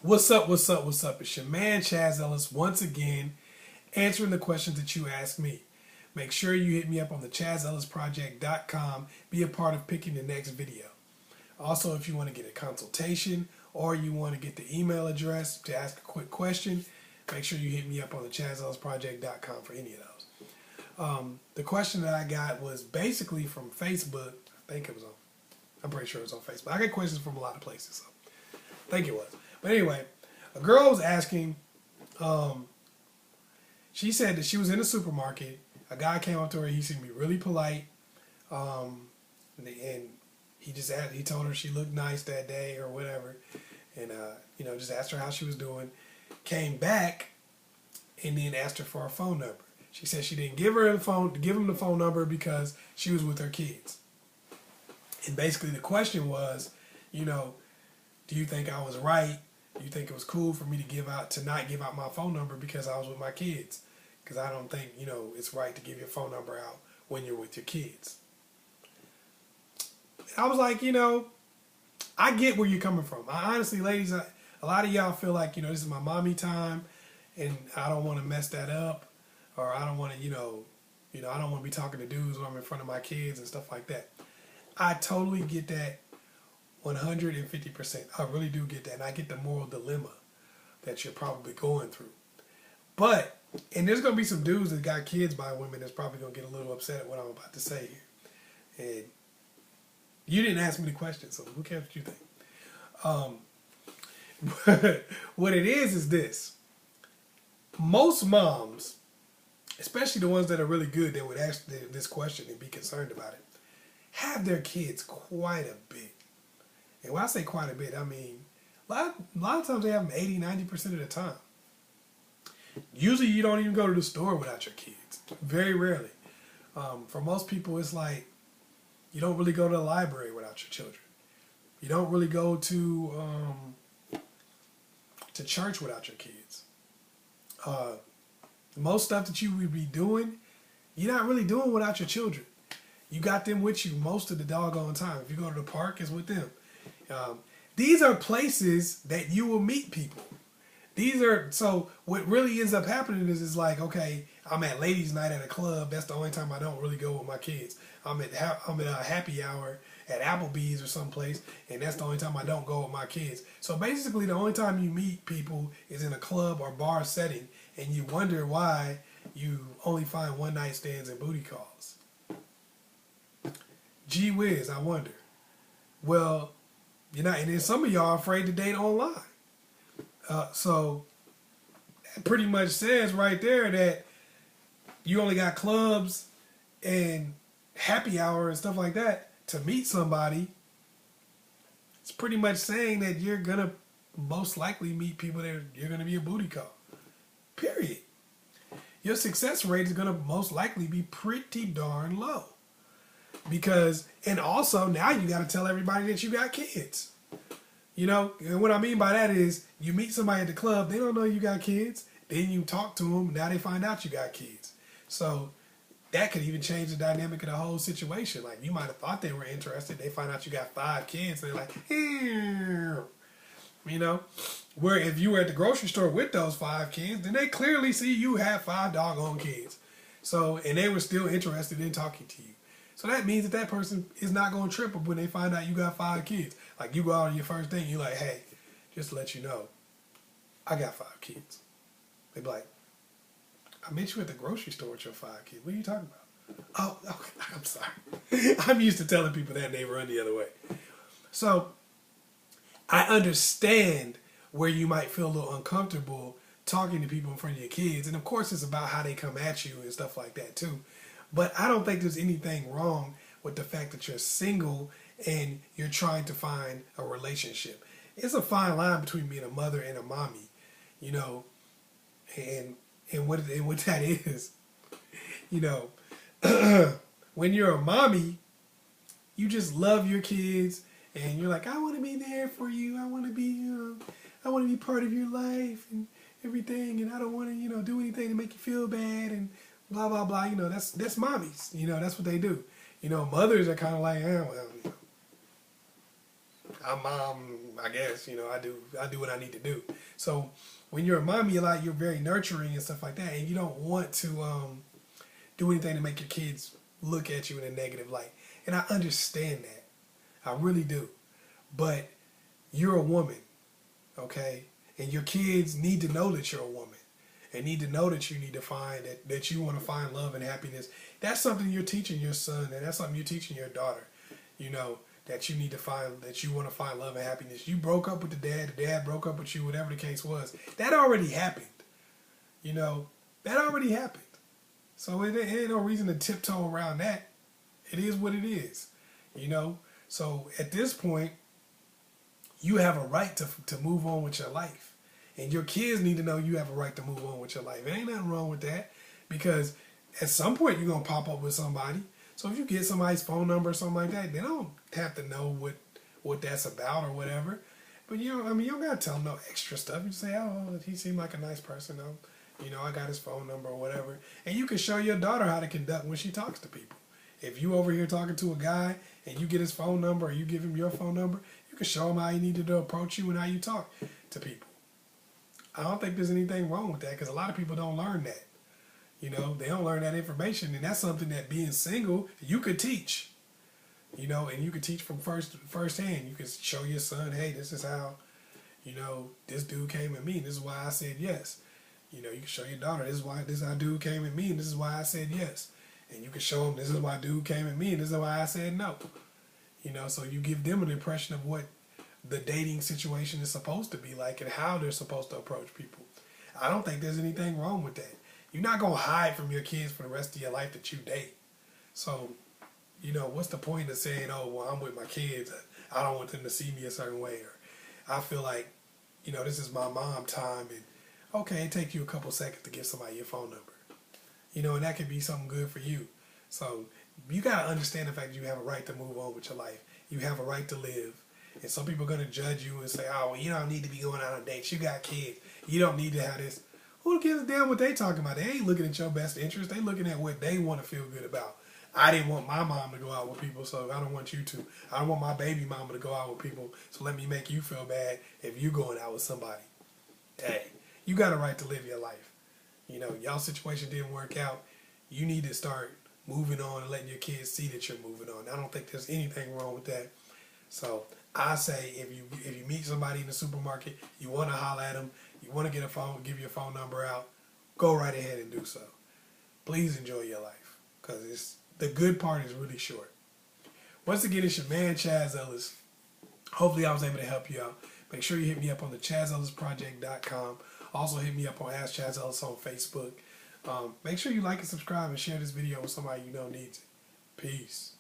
What's up, what's up, what's up? It's your man Chaz Ellis once again answering the questions that you asked me. Make sure you hit me up on the askchazzellisproject.com. Be a part of picking the next video. Also, if you want to get a consultation or you want to get the email address to ask a quick question, make sure you hit me up on the askchazzellisproject.com for any of those. The question that I got was basically from Facebook. I think it was on, I'm pretty sure it was on Facebook. I get questions from a lot of places, so I think it was. But anyway, a girl was asking, she said that she was in a supermarket. A guy came up to her. He seemed to be really polite. And he told her she looked nice that day or whatever. And, just asked her how she was doing. Came back and then asked her for her phone number. She said she didn't give him the phone number because she was with her kids. And basically the question was, do you think I was right? Do you think it was cool for me to not give out my phone number because I was with my kids? Because I don't think, it's right to give your phone number out when you're with your kids. I was like, I get where you're coming from. I honestly, ladies, a lot of y'all feel like, this is my mommy time and I don't want to mess that up, or I don't want to, I don't want to be talking to dudes when I'm in front of my kids and stuff like that. I totally get that 150%. I really do get that. And I get the moral dilemma that you're probably going through. But, and there's going to be some dudes that got kids by women that's probably going to get a little upset at what I'm about to say here. And you didn't ask me the question, so who cares what you think? What it is this. Most moms, especially the ones that are really good, that would ask this question and be concerned about it, have their kids quite a bit. And when I say quite a bit, I mean, a lot of times they have them 80, 90% of the time. Usually you don't even go to the store without your kids. Very rarely. For most people, it's like you don't really go to the library without your children. You don't really go to church without your kids. Most stuff that you would be doing, you're not really doing without your children. You got them with you most of the doggone time. If you go to the park, it's with them. These are places that you will meet people. So what really ends up happening is like, okay, I'm at ladies' night at a club. That's the only time I don't really go with my kids. I'm at a happy hour at Applebee's or someplace, and that's the only time I don't go with my kids. So basically, the only time you meet people is in a club or bar setting, and you wonder why you only find one night stands and booty calls. Gee whiz, I wonder. Well, and then some of y'all are afraid to date online. So that pretty much says right there that you only got clubs and happy hour and stuff like that to meet somebody. It's pretty much saying that you're going to most likely meet people that you're going to be a booty call. Period. Your success rate is going to most likely be pretty darn low. And also now you got to tell everybody that you got kids. And what I mean by that is you meet somebody at the club, they don't know you got kids. Then you talk to them, now they find out you got kids. So that could even change the dynamic of the whole situation. Like you might have thought they were interested, they find out you got 5 kids, and they're like, where if you were at the grocery store with those 5 kids, then they clearly see you have 5 doggone kids. So, and they were still interested in talking to you. So that means that person is not going to trip up when they find out you got 5 kids. Like you go out on your first date, you're like, hey, just to let you know, I got 5 kids. They be like, I met you at the grocery store with your 5 kids. What are you talking about? Oh, okay, I'm sorry. I'm used to telling people that and they run the other way. So I understand where you might feel a little uncomfortable talking to people in front of your kids. And of course it's about how they come at you and stuff like that too. But I don't think there's anything wrong with the fact that you're single and you're trying to find a relationship. It's a fine line between being a mother and a mommy, and what that is, when you're a mommy, you just love your kids and you're like, I want to be there for you. I want to be part of your life and everything, and I don't want to, do anything to make you feel bad and blah, blah, blah. That's mommies. That's what they do. Mothers are kind of like, well, I'm mom, I guess, I do what I need to do. So when you're a mommy a lot, you're very nurturing and stuff like that, and you don't want to do anything to make your kids look at you in a negative light. And I understand that. I really do. But you're a woman, okay? And your kids need to know that you're a woman. And need to know that you need to find, that you want to find love and happiness. That's something you're teaching your son, and that's something you're teaching your daughter. That you need to find, that you want to find love and happiness. You broke up with the dad broke up with you, whatever the case was. That already happened. That already happened. So it ain't no reason to tiptoe around that. It is what it is. So at this point, you have a right to move on with your life. And your kids need to know you have a right to move on with your life. There ain't nothing wrong with that, because at some point you're going to pop up with somebody. So if you get somebody's phone number or something like that, they don't have to know what that's about or whatever. But you don't got to tell them no extra stuff. You say, oh, he seemed like a nice person. I got his phone number or whatever. And you can show your daughter how to conduct when she talks to people. If you over here talking to a guy and you get his phone number or you give him your phone number, you can show him how he needed to approach you and how you talk to people. I don't think there's anything wrong with that, because a lot of people don't learn that. They don't learn that information, and that's something that being single, you could teach. And you could teach from firsthand. You could show your son, hey, this is how, this dude came at me, and this is why I said yes. You can show your daughter, this is how dude came at me, and this is why I said yes. And you can show them, this is why dude came at me, and this is why I said no. So you give them an impression of what the dating situation is supposed to be like and how they're supposed to approach people. I don't think there's anything wrong with that. You're not going to hide from your kids for the rest of your life that you date. So, what's the point of saying, oh, well, I'm with my kids, I don't want them to see me a certain way, or I feel like, this is my mom time, and okay, it takes you a couple seconds to give somebody your phone number. And that could be something good for you. So you got to understand the fact that you have a right to move on with your life. You have a right to live. And some people are going to judge you and say, oh, well, you don't need to be going out on dates. You got kids. You don't need to have this. Who gives a damn what they talking about? They ain't looking at your best interest. They looking at what they want to feel good about. I didn't want my mom to go out with people, so I don't want you to. I don't want my baby mama to go out with people, so let me make you feel bad if you going out with somebody. Hey, you got a right to live your life. Y'all situation didn't work out. You need to start moving on and letting your kids see that you're moving on. I don't think there's anything wrong with that. So I say, if you meet somebody in the supermarket, you want to holler at them, you want to get a phone, give your phone number out, go right ahead and do so. Please enjoy your life, because the good part is really short. Once again, it's your man Chaz Ellis. Hopefully I was able to help you out. Make sure you hit me up on the askchazzellisproject.com. Also hit me up on Ask Chaz Ellis on Facebook. Make sure you like and subscribe and share this video with somebody you know needs it. Peace.